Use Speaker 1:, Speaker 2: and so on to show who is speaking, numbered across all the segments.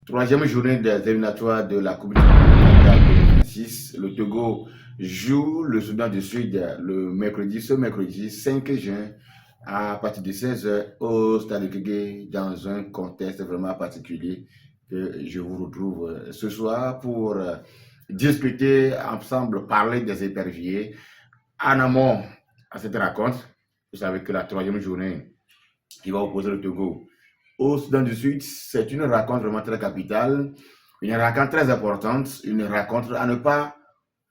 Speaker 1: Troisième journée des éliminatoires de la Coupe du Monde Qatar 2026. Le Togo joue le Soudan du Sud ce mercredi 5 juin à partir de 16 h au stade de Kégué dans un contexte vraiment particulier que je vous retrouve ce soir pour discuter ensemble, parler des éperviers. En amont à cette rencontre, vous savez que la troisième journée qui va opposer le Togo au Soudan du Sud, c'est une rencontre vraiment très capitale, une rencontre très importante, une rencontre à ne pas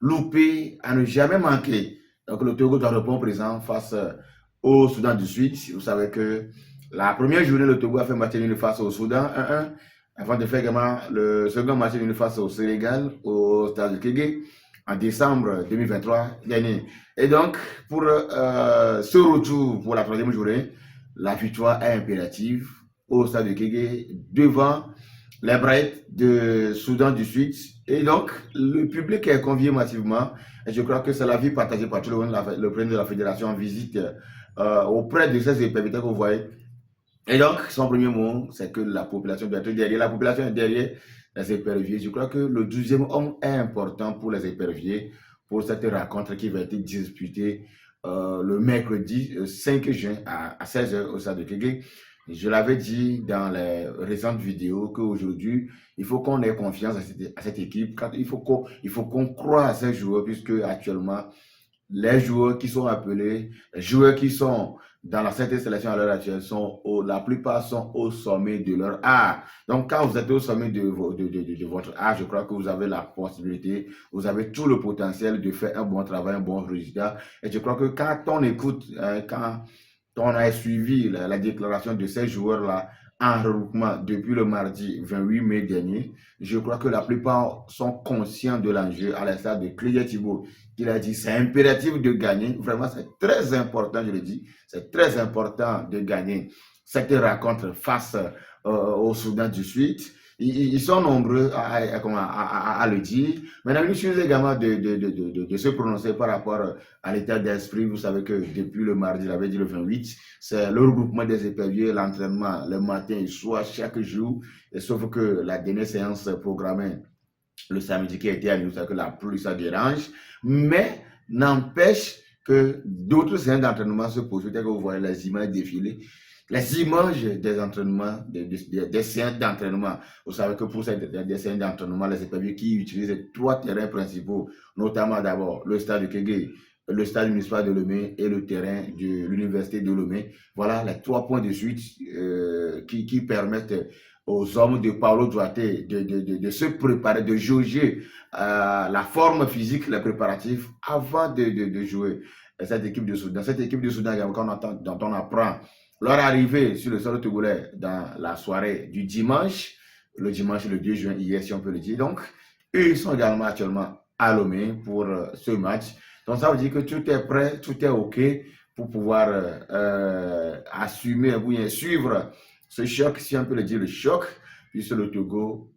Speaker 1: louper, à ne jamais manquer. Donc le Togo doit répondre présent face au Soudan du Sud. Vous savez que la première journée, le Togo a fait match nul face au Soudan 1-1, avant de faire également le second match nul face au Sénégal, au stade de Kégué, en décembre 2023 dernier. Et donc, pour ce retour pour la troisième journée, la victoire est impérative au stade de Kégué devant les Brights de Soudan du Sud. Et donc, le public est convié massivement. Et je crois que c'est la vie partagée par tout le monde. Le président de la fédération en visite auprès de ces éperviers que vous voyez. Et donc, son premier mot, c'est que la population doit être derrière. La population est derrière les éperviers. Je crois que le 12e homme est important pour les éperviers, pour cette rencontre qui va être disputée le mercredi 5 juin à 16 h au stade de Kégué. Je l'avais dit dans les récentes vidéos qu'aujourd'hui, il faut qu'on ait confiance à cette équipe. Il faut qu'on croie à ces joueurs, puisque actuellement, les joueurs qui sont appelés, les joueurs qui sont dans la certaine sélection à l'heure actuelle, la plupart sont au sommet de leur art. Donc, quand vous êtes au sommet de votre art, je crois que vous avez la possibilité, vous avez tout le potentiel de faire un bon travail, un bon résultat. Et je crois que quand on écoute, quand on a suivi la déclaration de ces joueurs-là en regroupement depuis le mardi 28 mai dernier, je crois que la plupart sont conscients de l'enjeu, à l'instar de Clélia Thibault, qui a dit c'est impératif de gagner. Vraiment, c'est très important, je le dis, c'est très important de gagner cette rencontre face au Soudan du Sud. Ils sont nombreux à le dire. Maintenant, il suffit également de se prononcer par rapport à l'état d'esprit. Vous savez que depuis le mardi, j'avais dit le 28, c'est le regroupement des éperviers, l'entraînement le matin et le soir, chaque jour. Et sauf que la dernière séance programmée le samedi qui a été annulé, c'est que la pluie, ça dérange. Mais n'empêche que d'autres séances d'entraînement se posent. Peut-être que vous voyez les images défiler. Les images des entraînements, des séances d'entraînement. Vous savez que pour des séances d'entraînement, les éperviers qui utilisent 3 terrains principaux, notamment d'abord le stade de Kégué, le stade municipal de Lomé et le terrain de l'université de Lomé. Voilà les 3 points de suite qui permettent aux hommes de Paulo Duarte de se préparer, de jauger la forme physique, les préparatifs avant de jouer cette équipe de Soudan. Cette équipe de Soudan dont on apprend leur arrivée sur le sol togolais dans la soirée du dimanche, le 2 juin, hier si on peut le dire. Donc, eux, ils sont également actuellement à Lomé pour ce match. Donc, ça veut dire que tout est prêt, tout est OK pour pouvoir assumer ou bien suivre ce choc, si on peut le dire, le choc, puisque le Togo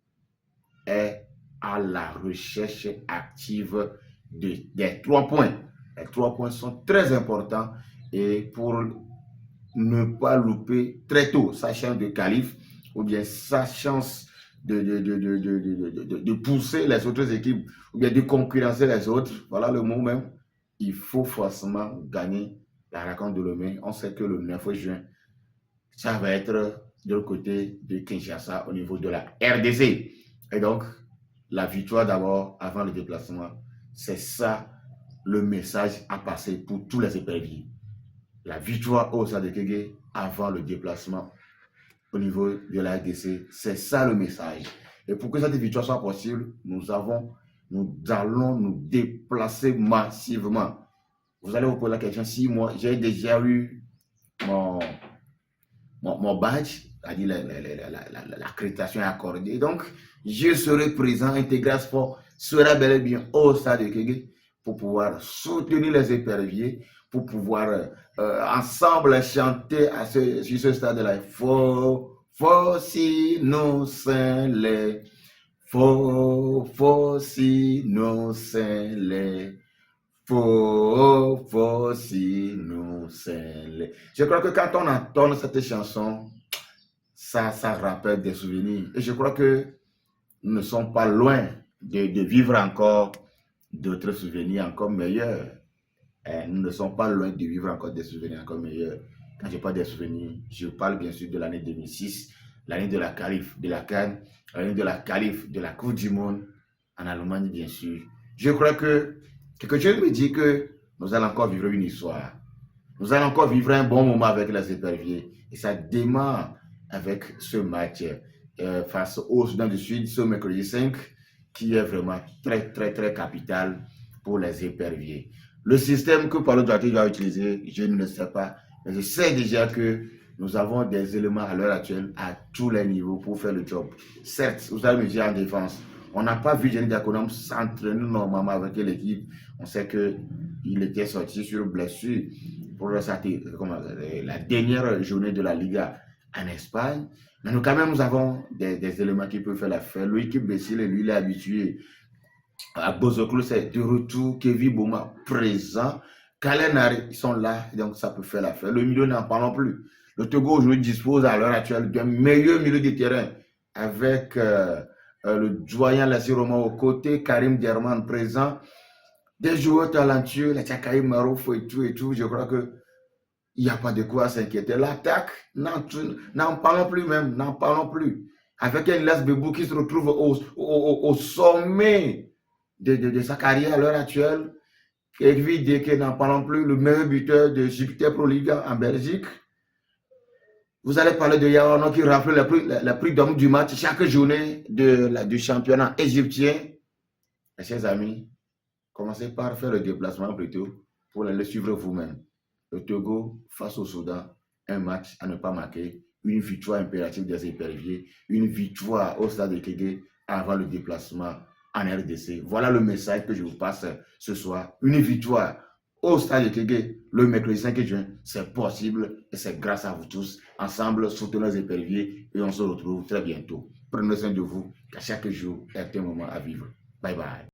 Speaker 1: est à la recherche active des 3 points. Les 3 points sont très importants et pour ne pas louper très tôt sa chance de qualif ou bien sa chance de pousser les autres équipes ou bien de concurrencer les autres, voilà le mot même, il faut forcément gagner la rencontre de Lomé. On sait que le 9 juin, ça va être de l'autre côté de Kinshasa au niveau de la RDC. Et donc, la victoire d'abord avant le déplacement, c'est ça le message à passer pour tous les éperviers. La victoire au stade de Kégué avant le déplacement au niveau de la RDC, c'est ça le message. Et pour que cette victoire soit possible, nous allons nous déplacer massivement. Vous allez vous poser la question, si moi j'ai déjà eu mon badge, c'est-à-dire l'accréditation est accordée. Donc, je serai présent, Intégral Sport sera bel et bien au stade de Kégué pour pouvoir soutenir les éperviers, pour pouvoir ensemble chanter sur ce stade-là. Faux si nous les faux si nous les faux si nous les. Je crois que quand on entend cette chanson, ça rappelle des souvenirs. Et je crois que nous ne sommes pas loin de vivre encore d'autres souvenirs encore meilleurs. Nous ne sommes pas loin de vivre encore des souvenirs encore meilleurs. Quand je parle des souvenirs, je parle bien sûr de l'année 2006, l'année de la qualif de la CAN, l'année de la qualif de la Coupe du Monde en Allemagne, bien sûr. Je crois que quelque chose me dit que nous allons encore vivre une histoire. Nous allons encore vivre un bon moment avec les éperviers. Et ça démarre avec ce match face au Soudan du Sud, ce mercredi 5, qui est vraiment très capital pour les éperviers. Le système que Paulo Duarte va utiliser, je ne le sais pas. Mais je sais déjà que nous avons des éléments à l'heure actuelle à tous les niveaux pour faire le job. Certes, vous allez me dire en défense, on n'a pas vu Jenny Dakonam s'entraîner normalement avec l'équipe. On sait qu'il était sorti sur blessure pour la dernière journée de la Liga en Espagne. Mais nous, quand même, nous avons des éléments qui peuvent faire l'affaire. Loïc Bessil, lui, il est habitué. À Bozoklo, c'est de retour. Kevin Bouma, présent. Kalenari, ils sont là, donc ça peut faire l'affaire. Le milieu, n'en parlons plus. Le Togo aujourd'hui dispose à l'heure actuelle d'un meilleur milieu de terrain avec le doyen Lassie Roman au côté, Karim Derman présent, des joueurs talentueux, la Tchakaï Marouf et tout. Je crois que il n'y a pas de quoi s'inquiéter. L'attaque, n'en parlons plus même, n'en parlons plus. Avec un Las Bebou qui se retrouve au sommet de sa carrière à l'heure actuelle. Kevin que n'en parlons plus, le meilleur buteur de Jupiter Pro League en Belgique. Vous allez parler de Yaono qui rafle le prix d'homme du match chaque journée du championnat égyptien. Mes chers amis, commencez par faire le déplacement plutôt pour le suivre vous-même. Le Togo face au Soudan, un match à ne pas manquer, une victoire impérative des éperviers, une victoire au stade de Kégué avant le déplacement en RDC. Voilà le message que je vous passe ce soir. Une victoire au stade de Kégué le mercredi 5 juin, c'est possible et c'est grâce à vous tous. Ensemble, soutenons les éperviers et on se retrouve très bientôt. Prenez soin de vous, car chaque jour est un moment à vivre. Bye bye.